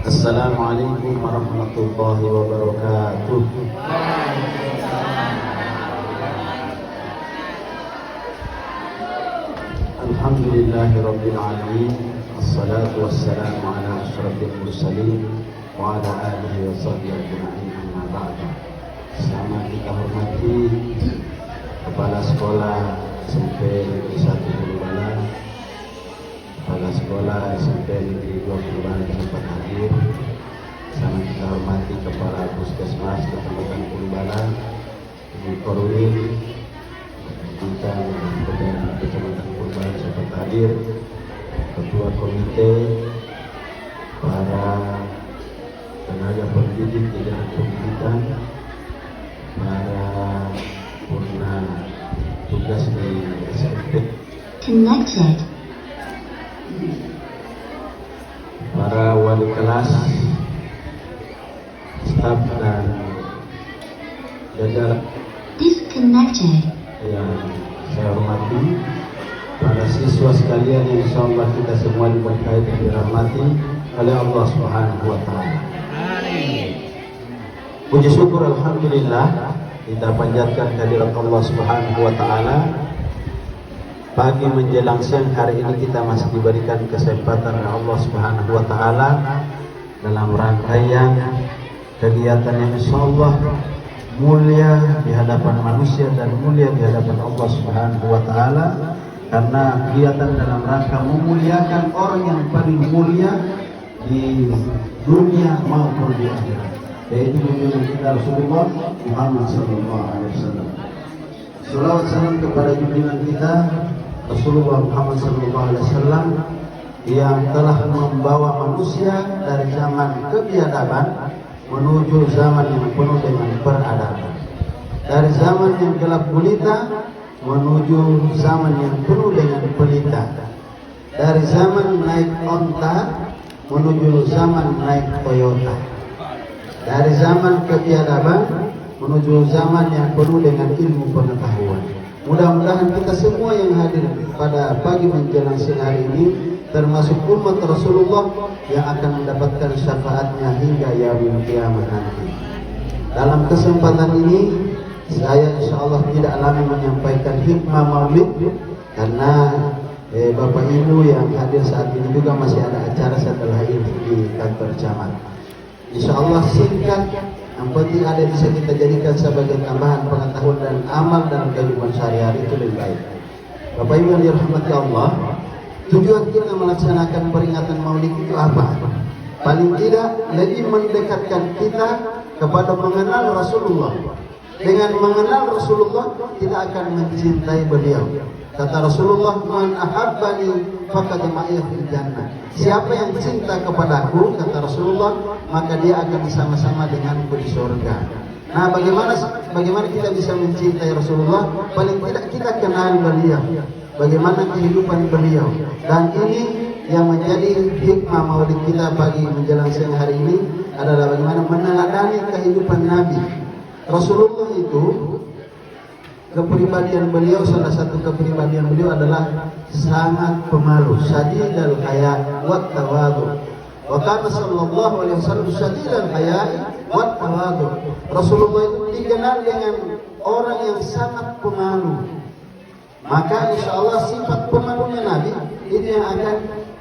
Assalamualaikum warahmatullahi wabarakatuh. Alhamdulillahirabbil alamin. Assalatu wassalamu ala asyrafil mursalin wa ala alihi wa sahbihi ajma'in, amma ba'du. Selamat kita hormati Kepala Sekolah SMP Negeri 1 Purubala, Kepala Sekolah SMP Negeri 2 Purubala tempat hadir. Selamat kita hormati Kepala Puskesmas Kecamatan Purubala, Ibu Korwil, kita Kecamatan Purubala tempat hadir, Ketua Komite, para tenaga pendidik di dalam pendidikan, para purna tugas di SMP, Connected. para wali kelas, staf dan jajaran Disconnected. yang saya hormati, para siswa sekalian yang insyaallah kita semua diberkahi dan dirahmati oleh Allah Subhanahu wa taala. Puji syukur alhamdulillah kita panjatkan kehadirat Allah Subhanahu wa taala. Pagi menjelang siang hari ini kita masih diberikan kesempatan oleh Allah Subhanahu wa taala dalam rangkaian kegiatan yang insyaallah mulia di hadapan manusia dan mulia di hadapan Allah Subhanahu wa taala, karena kegiatan dalam rangka memuliakan orang yang paling mulia di dunia maupun di akhirat, yaitu junjungan kita Rasulullah Muhammad sallallahu alaihi wasallam. Salawat salam kepada junjungan kita Rasulullah Muhammad sallallahu alaihi wasallam yang telah membawa manusia dari zaman kebiadaban menuju zaman yang penuh dengan peradaban, dari zaman yang gelap gulita menuju zaman yang penuh dengan pelita, dari zaman naik onta menuju zaman naik Toyota, dari zaman kebiadaban menuju zaman yang penuh dengan ilmu pengetahuan. Mudah-mudahan kita semua yang hadir pada pagi menjelang siang hari ini, termasuk umat Rasulullah, yang akan mendapatkan syafaatnya hingga yaumil qiyamah nanti. Dalam kesempatan ini saya insyaallah tidak lama menyampaikan hikmah maulid, karena Bapak Ibu yang hadir saat ini juga masih ada acara setelah ini di kantor camat. Insyaallah singkat, yang penting ada bisa kita jadikan sebagai tambahan pengetahuan dan amal dalam kehidupan sehari-hari, itu lebih baik. Bapak Ibu yang dirahmati Allah, tujuan kita melaksanakan peringatan maulid itu apa? Paling tidak lebih mendekatkan kita kepada mengenal Rasulullah. Dengan mengenal Rasulullah kita akan mencintai beliau. Kata Rasulullah, "Man ahabbani faqad ma'iya fil jannah." Siapa yang cinta kepadaku, kata Rasulullah, maka dia akan bersama-sama denganku di surga. Nah, bagaimana kita bisa mencintai Rasulullah? Paling tidak kita kenal beliau, bagaimana kehidupan beliau. Dan ini yang menjadi hikmah maulid kita pagi menjelang siang hari ini adalah bagaimana meneladani kehidupan Nabi. Rasulullah itu, kepribadian beliau, salah satu kepribadian beliau adalah sangat pemalu, syadidul haya wat tawadhu. Wa kana sallallahu alaihi wasallam syadidul haya wat tawadhu. Rasulullah itu dikenal dengan orang yang sangat pemalu. Maka insyaallah sifat pemalunya Nabi itu yang akan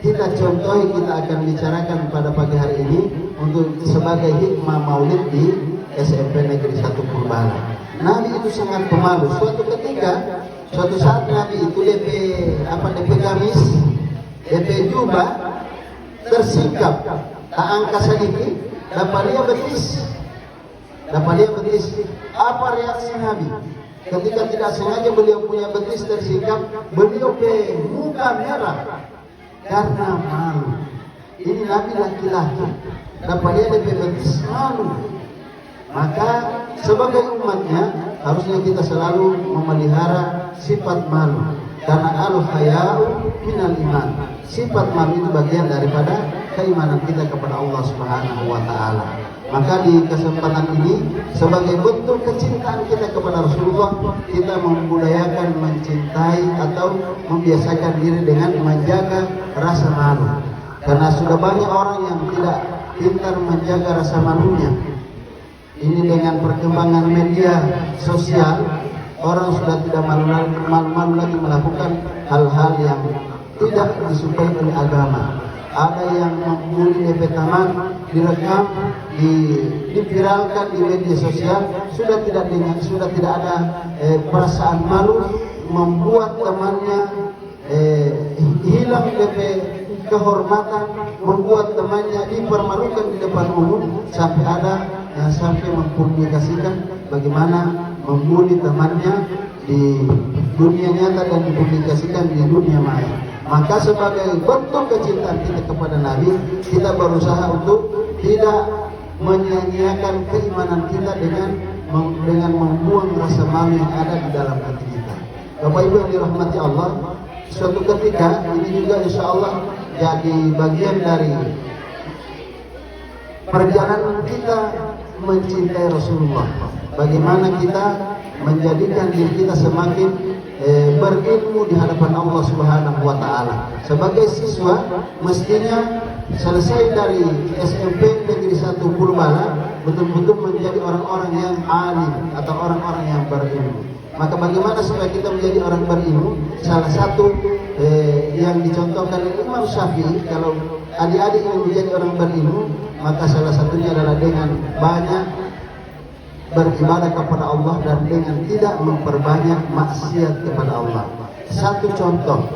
kita contohi, kita akan bicarakan pada pagi hari ini untuk sebagai hikmah maulid di SMP Negeri 1 Purubala. Nabi itu sangat pemalu. Suatu saat Nabi itu DP gamis, DP jubah tersingkap, tak angka sedikit, dapat dia betis. Apa reaksi Nabi? Ketika tidak sengaja beliau punya betis tersingkap, beliau pe muka merah karena malu. Ini Nabi laki-laki, dapat dia DP betis malu. Maka sebagai umatnya harusnya kita selalu memelihara sifat malu, karena al-haya'u minal iman. Sifat malu itu bagian daripada keimanan kita kepada Allah Subhanahu wa taala. Maka di kesempatan ini sebagai bentuk kecintaan kita kepada Rasulullah, kita membudayakan mencintai atau membiasakan diri dengan menjaga rasa malu. Karena sudah banyak orang yang tidak pintar menjaga rasa malunya. Ini dengan perkembangan media sosial, orang sudah tidak malu-malu lagi melakukan hal-hal yang tidak disukai oleh agama. Ada yang membuli DP teman, direkam, diviralkan di media sosial, sudah tidak ada perasaan malu, membuat temannya hilang DP kehormatan, membuat temannya dipermalukan di depan umum, sampai ada yang sampai mempublikasikan bagaimana membuli temannya di dunia nyata dan dipublikasikan di dunia maya. Maka sebagai bentuk kecintaan kita kepada Nabi, kita berusaha untuk tidak menyia-nyiakan keimanan kita dengan membuang rasa malu yang ada di dalam hati kita. Bapak Ibu yang dirahmati Allah, suatu ketika ini juga insya Allah jadi bagian dari perjalanan kita mencintai Rasulullah. Bagaimana kita menjadikan diri kita semakin berilmu di hadapan Allah Subhanahu wa taala. Sebagai siswa mestinya selesai dari SMP Negeri 1 Purbala betul-betul menjadi orang-orang yang alim atau orang-orang yang berilmu. Maka bagaimana supaya kita menjadi orang berilmu? Salah satu yang dicontohkan oleh Imam Syafi'i, kalau adik-adik ingin menjadi orang berilmu, maka salah satunya adalah dengan banyak beribadah kepada Allah dan dengan tidak memperbanyak maksiat kepada Allah. Satu contoh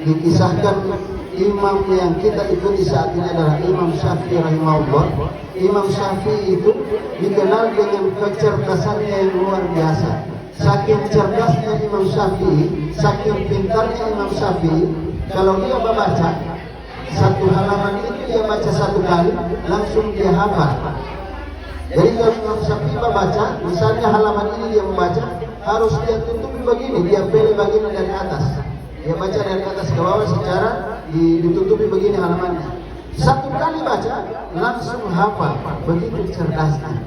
dikisahkan imam yang kita ikuti saat ini adalah Imam Syafi'i rahimahullah. Imam Syafi'i itu dikenal dengan kecerdasannya yang luar biasa. Saking cerdasnya Imam Syafi'i, saking pintarnya Imam Syafi'i, kalau dia membaca satu halaman itu dia baca satu kali, langsung dia hafal. Jadi kalau Imam Syafi'i membaca, misalnya halaman ini dia membaca, harus dia tutupi begini, dia pilih bagian dari atas. Dia baca dari atas ke bawah secara ditutupi begini halamannya. Satu kali baca, langsung hafal. Begitu cerdasnya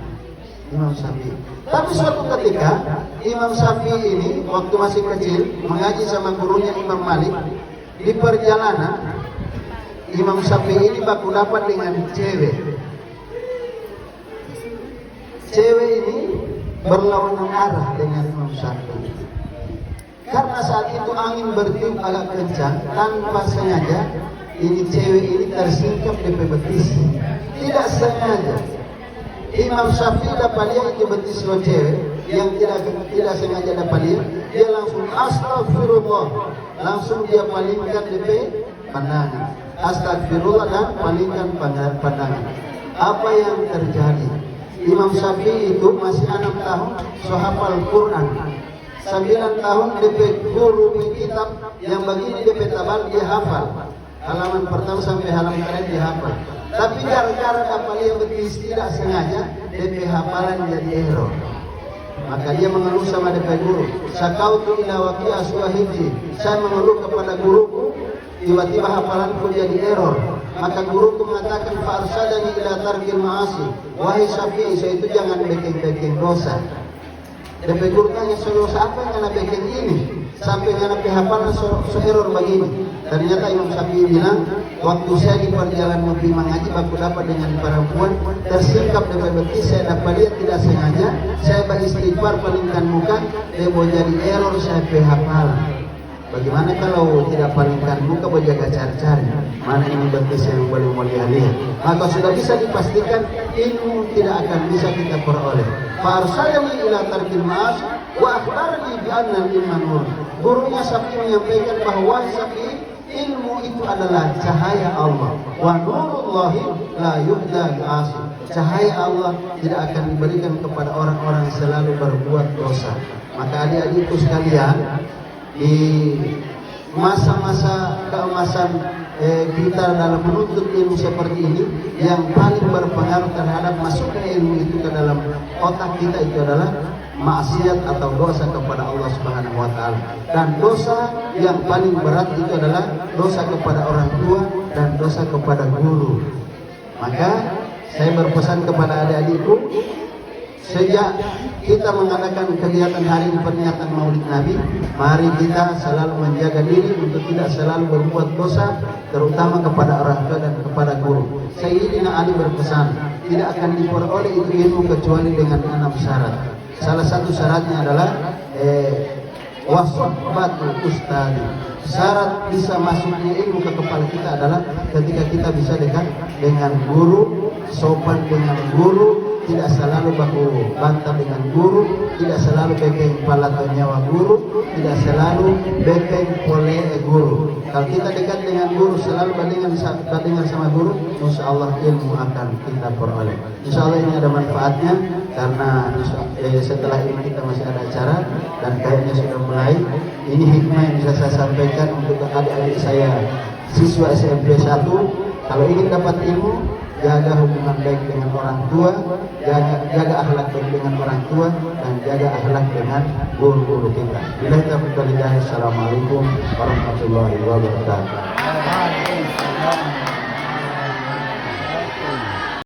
Imam Syafi'i. Tapi suatu ketika Imam Syafi'i ini waktu masih kecil mengaji sama gurunya Imam Malik. Di perjalanan Imam Syafi'i ini baku dapat dengan cewek. Cewek ini berlawanan arah dengan Imam Syafi'i. Karena saat itu angin bertiup agak kencang, tanpa sengaja ini cewek ini tersingkap di betis. Tidak sengaja Imam Syafi'i dapat lihat itu betis lo cewek yang tidak sengaja dapat lihat, dia langsung astagfirullah, langsung dia palingkan DP pandangan, astagfirullah dan palingkan pandangan. Apa yang terjadi? Imam Syafi'i itu masih 6 tahun, sohafal Quran. 9 tahun DP guru kitab yang begini DP tabal dia hafal. Halaman pertama sampai halaman terakhir dia hafal. Tapi gara-gara dapat lihat betis tidak sengaja, DP hafalan jadi error. Maka dia mengeluh sama DP guru. Sakautu ila waqi'a suahibji. Saya mengeluh kepada guruku, tiba-tiba hafalanku jadi error. Maka guruku mengatakan fa'arsadani ila tarkil ma'asi. Wahai Syafi'i, saya itu jangan bikin dosa. DP guru tanya, dosa apa yang anda bikin ini? Sampai anda hafalan error begini. Ternyata Imam Syafi'i bilang, waktu saya di perjalanan pergi mengaji, aku dapat dengan perempuan tersingkap dengan betis, saya dapat lihat tidak sengaja, saya beristighfar palingkan muka, dia mau jadi error, saya hafal. Bagaimana kalau tidak palingkan muka, berjaga cari-cari mana yang betis yang boleh mulia lihat? Maka sudah bisa dipastikan ilmu tidak akan bisa kita peroleh. Fa'arsalani ila tarkil ma'as wa akhbarani bi anna al-ilma nur. Gurunya Syafi'i menyampaikan bahwa Syafi'i, ilmu itu adalah cahaya Allah. Wa nurullahi la yuhda li'asi. Cahaya Allah tidak akan diberikan kepada orang-orang yang selalu berbuat dosa. Maka adik-adikku sekalian, di masa-masa keemasan kita dalam menuntut ilmu seperti ini, yang paling berpengaruh terhadap masuknya ilmu itu ke dalam otak kita itu adalah maksiat atau dosa kepada Allah Subhanahu wa taala. Dan dosa yang paling berat itu adalah dosa kepada orang tua dan dosa kepada guru. Maka saya berpesan kepada adik-adikku, Sejak kita mengadakan kegiatan hari ini peringatan Maulid Nabi, mari kita selalu menjaga diri untuk tidak selalu berbuat dosa, terutama kepada orang tua dan kepada guru. Sayyidina Ali berpesan, tidak akan diperoleh itu ilmu kecuali dengan 6 syarat. Salah satu syaratnya adalah wasfatul ustadi. Syarat bisa masuknya ilmu ke kepala kita adalah ketika kita bisa dekat dengan guru, sopan dengan guru, tidak selalu baku bantah dengan guru, tidak selalu bepeng kepala atau nyawa guru, tidak selalu bepeng pole guru. Kalau kita dekat dengan guru, selalu bandingan sama guru, insya Allah ilmu akan kita peroleh. Insya Allah ini ada manfaatnya, karena setelah ini kita masih ada acara dan kayaknya sudah mulai. Ini hikmah yang bisa saya sampaikan untuk adik-adik saya siswa SMP 1. Kalau ingin dapat ilmu, jaga hubungan baik dengan orang tua, jaga akhlak baik dengan orang tua, dan jaga akhlak dengan guru-guru kita. Billahi taufiq wal hidayah. Assalamualaikum warahmatullahi wabarakatuh.